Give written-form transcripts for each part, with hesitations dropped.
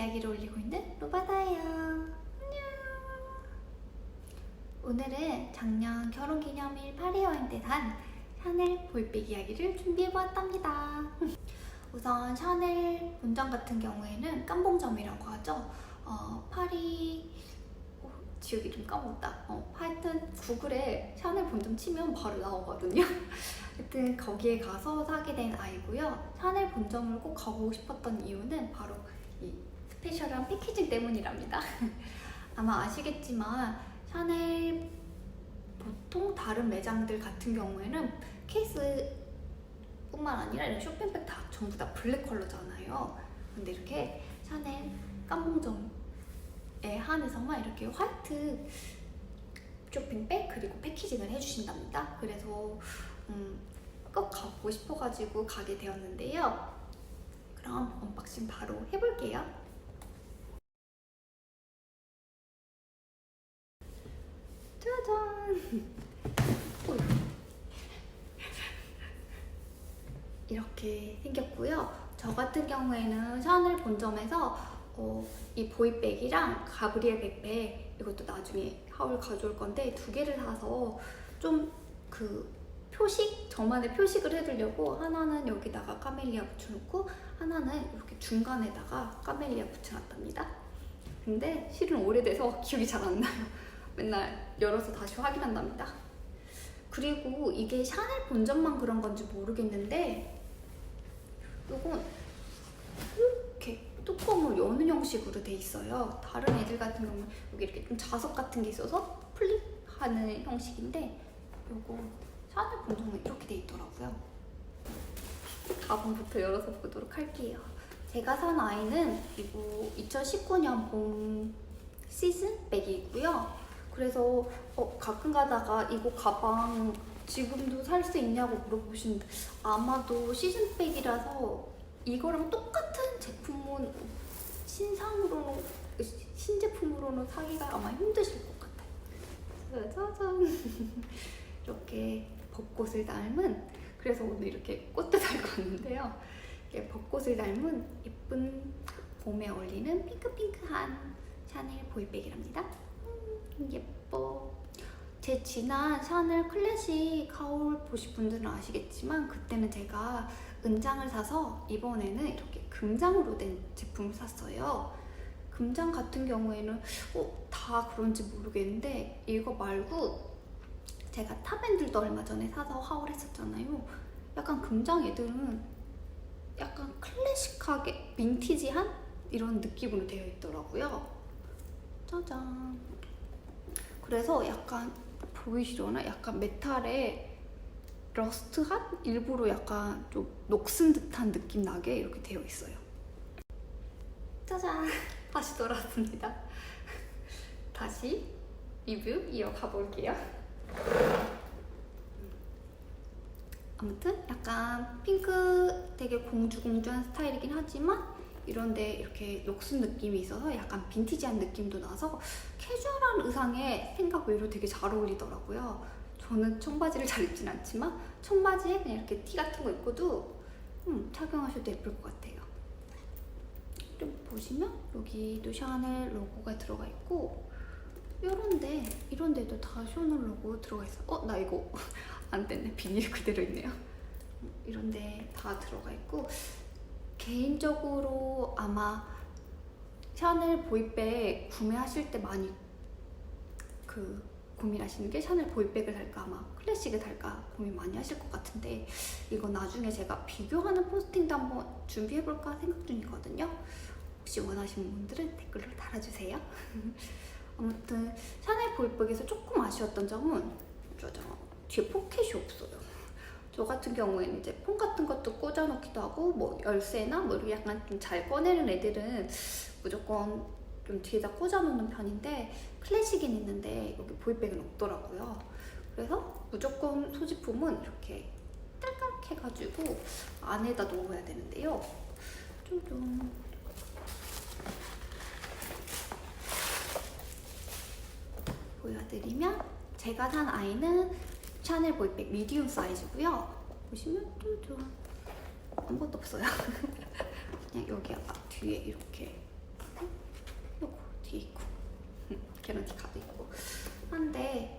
이야기를 올리고 있는 로바다예요. 안녕. 오늘은 작년 결혼기념일 파리 여행 때 산 샤넬 보이백 이야기를 준비해보았답니다. 우선 샤넬 본점 같은 경우에는 깜봉점이라고 하죠. 파리 지역 이름 까먹었다. 하여튼 구글에 샤넬 본점 치면 바로 나오거든요. 하여튼 거기에 가서 사게 된 아이고요. 샤넬 본점을 꼭 가보고 싶었던 이유는 바로 이 스페셜한 패키징 때문이랍니다. 아마 아시겠지만 샤넬 보통 다른 매장들 같은 경우에는 케이스뿐만 아니라 이런 쇼핑백 다 전부 다 블랙 컬러잖아요. 근데 이렇게 샤넬 깜봉점에 한해서만 이렇게 화이트 쇼핑백 그리고 패키징을 해주신답니다. 그래서 꼭 가보고 싶어가지고 가게 되었는데요. 그럼 언박싱 바로 해볼게요. 짜잔! 이렇게 생겼고요. 저 같은 경우에는 샤넬 본점에서 이 보이백이랑 가브리엘 백백, 이것도 나중에 하울 가져올 건데 두 개를 사서 좀 저만의 표식을 해두려고 하나는 여기다가 까멜리아 붙여놓고 하나는 이렇게 중간에다가 까멜리아 붙여놨답니다. 근데 실은 오래돼서 기억이 잘 안 나요. 맨날 열어서 다시 확인한답니다. 그리고 이게 샤넬 본점만 그런 건지 모르겠는데 이건 이렇게 뚜껑을 여는 형식으로 돼 있어요. 다른 애들 같은 경우는 여기 이렇게 좀 자석 같은 게 있어서 플립하는 형식인데 이거 샤넬 본점은 이렇게 돼 있더라고요. 가방부터 열어서 보도록 할게요. 제가 산 아이는 이거 2019년 봄 시즌 백이고요. 그래서 가끔 가다가 이거 가방 지금도 살 수 있냐고 물어보시는데 아마도 시즌백이라서 이거랑 똑같은 제품은 신제품으로는 사기가 아마 힘드실 것 같아요. 짜잔! 이렇게 벚꽃을 닮은, 그래서 오늘 이렇게 꽃도 달고 왔는데요. 이렇게 벚꽃을 닮은 예쁜 봄에 어울리는 핑크핑크한 샤넬 보이백이랍니다. 예뻐. 제 지난 샤넬 클래식 하울 보실 분들은 아시겠지만 그때는 제가 은장을 사서 이번에는 이렇게 금장으로 된 제품을 샀어요. 금장 같은 경우에는 다 그런지 모르겠는데 이거 말고 제가 탑앤들도 얼마 전에 사서 하울했었잖아요. 약간 금장 애들은 약간 클래식하게 빈티지한 이런 느낌으로 되어 있더라고요. 짜잔! 그래서 약간 보이시려나? 약간 메탈에 러스트한? 일부러 약간 좀 녹슨 듯한 느낌 나게 이렇게 되어 있어요. 짜잔! 다시 돌아왔습니다. 다시 리뷰 이어가 볼게요. 아무튼 약간 핑크 되게 공주공주한 스타일이긴 하지만 이런데 이렇게 녹슨 느낌이 있어서 약간 빈티지한 느낌도 나서 캐주얼한 의상에 생각 외로 되게 잘 어울리더라고요. 저는 청바지를 잘 입진 않지만 청바지에 그냥 이렇게 티 같은 거 입고도 착용하셔도 예쁠 것 같아요. 좀 보시면 여기도 샤넬 로고가 들어가 있고 이런 데도 다 샤넬 로고 들어가 있어. 나 이거 안 뗐네. 비닐 그대로 있네요. 이런 데 다 들어가 있고 개인적으로 아마 샤넬 보이백 구매하실 때 많이 고민하시는 게 샤넬 보이백을 살까 아마 클래식을 살까 고민 많이 하실 것 같은데 이거 나중에 제가 비교하는 포스팅도 한번 준비해볼까 생각 중이거든요. 혹시 원하시는 분들은 댓글로 달아주세요. 아무튼 샤넬 보이백에서 조금 아쉬웠던 점은 뒤에 포켓이 없어요. 저 같은 경우에는 이제 폰 같은 것도 꽂아놓기도 하고 뭐 열쇠나 뭐 이렇게 약간 좀 잘 꺼내는 애들은 무조건 좀 뒤에다 꽂아놓는 편인데 클래식은 있는데 여기 보이백은 없더라고요. 그래서 무조건 소지품은 이렇게 딸깍 해가지고 안에다 넣어야 되는데요. 좀 보여드리면 제가 산 아이는 샤넬 보이백 미디움 사이즈고요. 보시면 아무것도 없어요. 그냥 여기 뒤에 이렇게 뒤에 있고 개런티 카드 있고 한데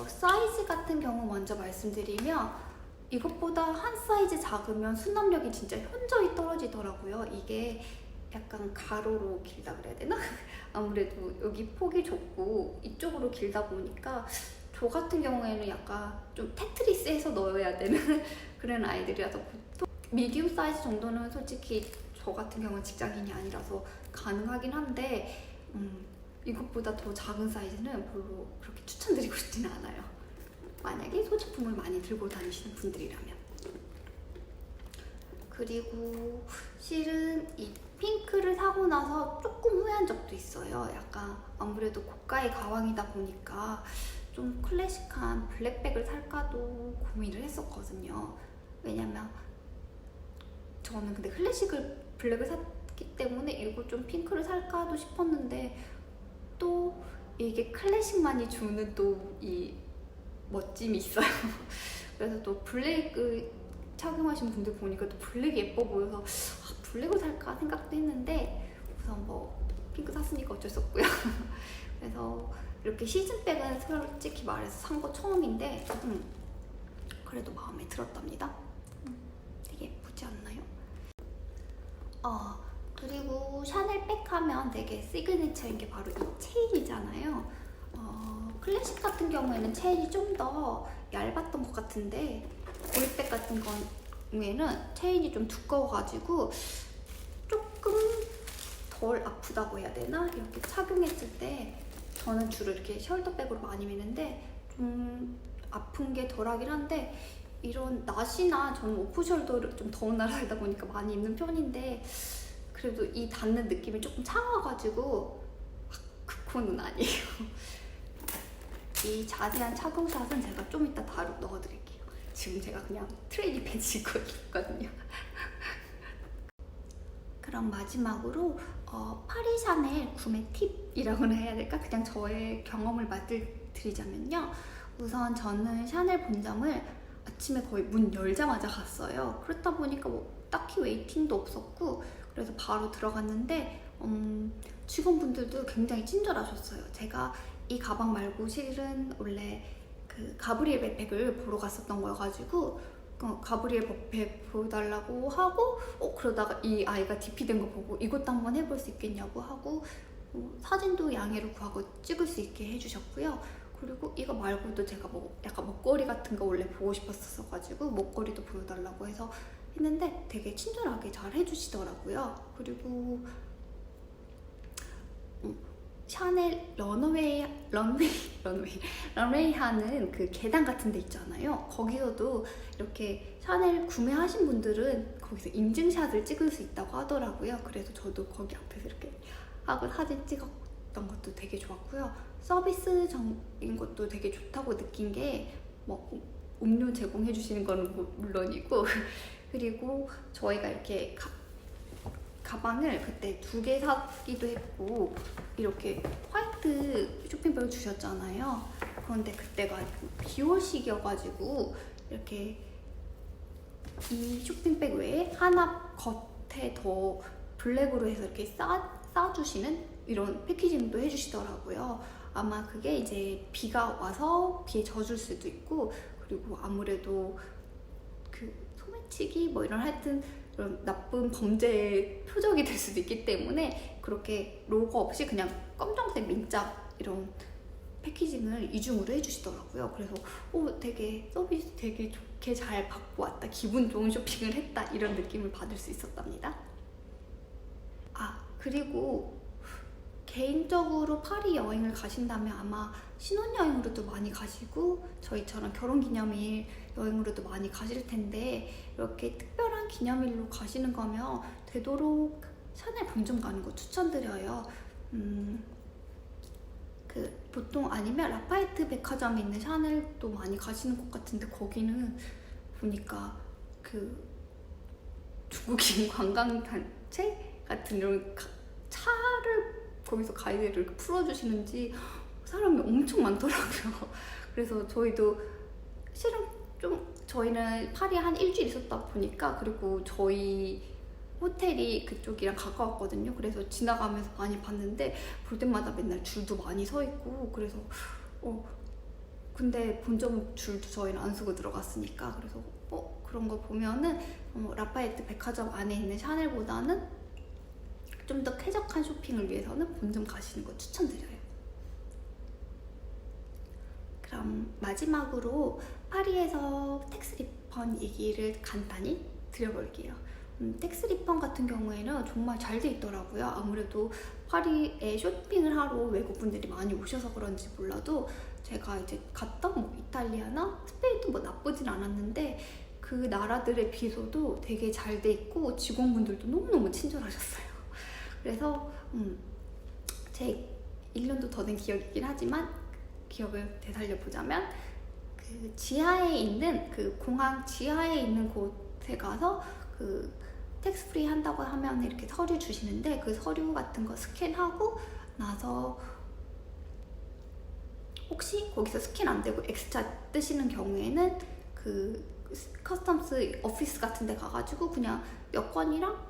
사이즈 같은 경우 먼저 말씀드리면 이것보다 한 사이즈 작으면 수납력이 진짜 현저히 떨어지더라고요. 이게 약간 가로로 길다 그래야 되나? 아무래도 여기 폭이 좁고 이쪽으로 길다 보니까 저 같은 경우에는 약간 좀 테트리스해서 넣어야 되는 그런 아이들이라서 보통 미디움 사이즈 정도는 솔직히 저 같은 경우는 직장인이 아니라서 가능하긴 한데 이것보다 더 작은 사이즈는 별로 그렇게 추천드리고 싶지는 않아요. 만약에 소지품을 많이 들고 다니시는 분들이라면. 그리고 실은 이 핑크를 사고 나서 조금 후회한 적도 있어요. 약간 아무래도 고가의 가방이다 보니까 좀 클래식한 블랙백을 살까도 고민을 했었거든요. 왜냐면 저는 근데 블랙을 샀기 때문에 이거 좀 핑크를 살까도 싶었는데 또 이게 클래식만이 주는 또 이 멋짐이 있어요. 그래서 또 블랙을 착용하신 분들 보니까 또 블랙이 예뻐 보여서 블랙을 살까 생각도 했는데 우선 뭐 핑크 샀으니까 어쩔 수 없고요. 그래서 이렇게 시즌백은 솔직히 말해서 산 거 처음인데 그래도 마음에 들었답니다. 되게 예쁘지 않나요? 그리고 샤넬 백 하면 되게 시그니처인 게 바로 이 체인이잖아요. 클래식 같은 경우에는 체인이 좀 더 얇았던 것 같은데 보이백 같은 경우에는 체인이 좀 두꺼워가지고 조금 덜 아프다고 해야 되나? 이렇게 착용했을 때 저는 주로 이렇게 숄더백으로 많이 매는데 좀 아픈 게 덜하긴 한데 이런 낮이나 저는 오프숄더를 좀 더운 나라 살다 보니까 많이 입는 편인데 그래도 이 닿는 느낌이 조금 차가워가지고 그거는 아니에요. 이 자세한 착용샷은 제가 좀 이따 넣어드릴게요. 지금 제가 그냥 트레이닝 팬츠 입고 있거든요. 그럼 마지막으로 파리 샤넬 구매 팁이라고나 해야 될까? 그냥 저의 경험을 말씀드리자면요. 우선 저는 샤넬 본점을 아침에 거의 문 열자마자 갔어요. 그렇다 보니까 뭐 딱히 웨이팅도 없었고 그래서 바로 들어갔는데 직원분들도 굉장히 친절하셨어요. 제가 이 가방 말고 실은 원래 그 가브리엘 백팩을 보러 갔었던 거여가지고 가브리엘 백팩 보여달라고 하고 그러다가 이 아이가 DP된 거 보고 이것도 한번 해볼 수 있겠냐고 하고 사진도 양해를 구하고 찍을 수 있게 해주셨고요. 그리고 이거 말고도 제가 뭐 약간 목걸이 같은 거 원래 보고 싶었어가지고 목걸이도 보여달라고 해서 했는데 되게 친절하게 잘 해주시더라고요. 그리고 샤넬 런웨이 하는 그 계단 같은 데 있잖아요. 거기서도 이렇게 샤넬 구매하신 분들은 거기서 인증샷을 찍을 수 있다고 하더라고요. 그래서 저도 거기 앞에서 이렇게 하고 사진 찍었던 것도 되게 좋았고요. 서비스적인 것도 되게 좋다고 느낀 게 뭐 음료 제공해 주시는 거는 물론이고 그리고 저희가 이렇게 가방을 그때 2개 사기도 했고 이렇게 화이트 쇼핑백을 주셨잖아요. 그런데 그때가 비올식이어가지고 이렇게 이 쇼핑백 외에 하나 겉에 더 블랙으로 해서 이렇게 싸주시는 이런 패키징도 해주시더라고요. 아마 그게 이제 비가 와서 비에 젖을 수도 있고 그리고 아무래도 그 소매치기 뭐 이런 하여튼 그런 나쁜 범죄의 표적이 될 수도 있기 때문에 그렇게 로고 없이 그냥 검정색 민자 이런 패키징을 이중으로 해주시더라고요. 그래서 되게 서비스 되게 좋게 잘 받고 왔다, 기분 좋은 쇼핑을 했다 이런 느낌을 받을 수 있었답니다. 그리고 개인적으로 파리 여행을 가신다면 아마 신혼여행으로도 많이 가시고 저희처럼 결혼기념일 여행으로도 많이 가실 텐데 이렇게 특별한 기념일로 가시는 거면 되도록 샤넬 본점 가는 거 추천드려요. 보통 아니면 라파에트 백화점에 있는 샤넬도 많이 가시는 것 같은데 거기는 보니까 그 중국인 관광단체 같은 이런 차를 거기서 가이드를 풀어주시는지 사람이 엄청 많더라고요. 그래서 저희도 실은 좀 저희는 파리에 한 일주일 있었다 보니까 그리고 저희 호텔이 그쪽이랑 가까웠거든요. 그래서 지나가면서 많이 봤는데 볼 때마다 맨날 줄도 많이 서 있고 그래서 근데 본점 줄도 저희는 안 쓰고 들어갔으니까 그래서 그런 거 보면은 라파에트 백화점 안에 있는 샤넬보다는 좀 더 쾌적한 쇼핑을 위해서는 본점 가시는 거 추천드려요. 그럼 마지막으로 파리에서 텍스 리펀 얘기를 간단히 드려볼게요. 텍스 리펀 같은 경우에는 정말 잘 돼 있더라고요. 아무래도 파리에 쇼핑을 하러 외국분들이 많이 오셔서 그런지 몰라도 제가 이제 갔던 이탈리아나 스페인도 나쁘진 않았는데 그 나라들에 비해서도 되게 잘 돼 있고 직원분들도 너무너무 친절하셨어요. 그래서 제 1년도 더 된 기억이긴 하지만 기억을 되살려보자면 그 지하에 있는 그 공항 지하에 있는 곳에 가서 그 텍스 프리 한다고 하면 이렇게 서류 주시는데 그 서류 같은 거 스캔하고 나서 혹시 거기서 스캔 안 되고 엑스트라 뜨시는 경우에는 그 커스텀스 오피스 같은 데 가가지고 그냥 여권이랑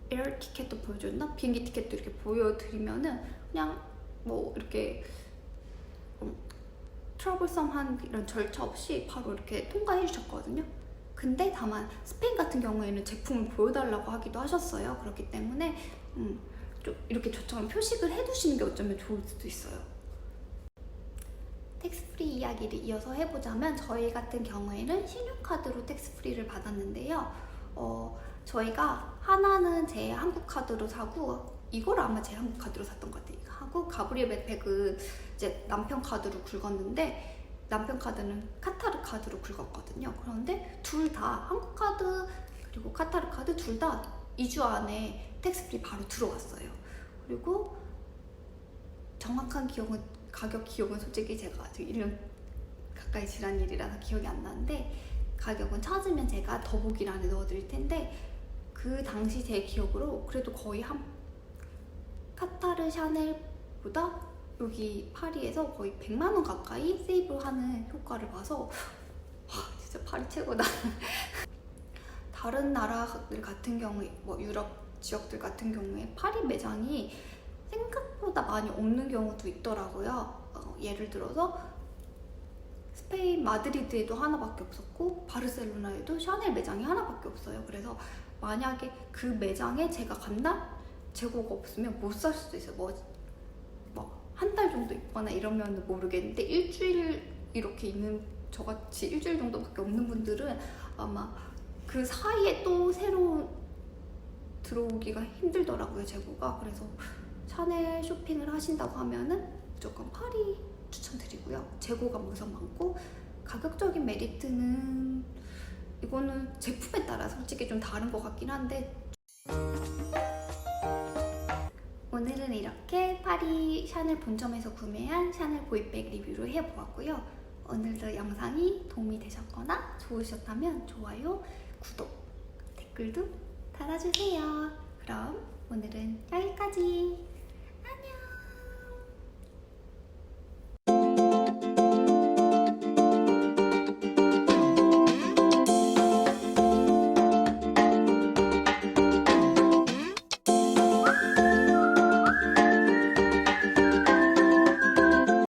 에어 티켓도 보여줬나? 비행기 티켓도 이렇게 보여드리면은 그냥 이렇게 트러블썸한 이런 절차 없이 바로 이렇게 통과해 주셨거든요. 근데 다만 스페인 같은 경우에는 제품을 보여달라고 하기도 하셨어요. 그렇기 때문에 좀 이렇게 저처럼 표식을 해두시는 게 어쩌면 좋을 수도 있어요. 텍스프리 이야기를 이어서 해보자면 저희 같은 경우에는 신용카드로 텍스프리를 받았는데요. 저희가 하나는 제 한국 카드로 사고 이걸 아마 제 한국 카드로 샀던 것 같아요. 하고 가브리엘 백팩은 이제 남편 카드로 긁었는데 남편 카드는 카타르 카드로 긁었거든요. 그런데 둘 다 한국 카드 그리고 카타르 카드 둘 다 2주 안에 텍스프리 바로 들어왔어요. 그리고 정확한 가격 기억은 솔직히 제가 지금 1년 가까이 지난 일이라서 기억이 안 나는데 가격은 찾으면 제가 더보기란에 넣어드릴 텐데 그 당시 제 기억으로 그래도 거의 한 카타르 샤넬보다 여기 파리에서 거의 100만 원 가까이 세이브하는 효과를 봐서 진짜 파리 최고다. 다른 나라들 같은 경우에 유럽 지역들 같은 경우에 파리 매장이 생각보다 많이 없는 경우도 있더라고요. 예를 들어서 스페인 마드리드에도 하나밖에 없었고 바르셀로나에도 샤넬 매장이 하나밖에 없어요. 그래서 만약에 그 매장에 제가 간다? 재고가 없으면 못 살 수도 있어요. 한 달 정도 있거나 이러면 모르겠는데 일주일 이렇게 있는 저같이 일주일 정도밖에 없는 분들은 아마 그 사이에 또 새로 들어오기가 힘들더라고요, 재고가. 그래서 샤넬 쇼핑을 하신다고 하면은 무조건 파리 추천드리고요. 재고가 우선 많고 가격적인 메리트는 이거는 제품에 따라 솔직히 좀 다른 것 같긴 한데 오늘은 이렇게 파리 샤넬 본점에서 구매한 샤넬 보이백 리뷰를 해보았고요. 오늘도 영상이 도움이 되셨거나 좋으셨다면 좋아요, 구독, 댓글도 달아주세요. 그럼 오늘은 여기까지.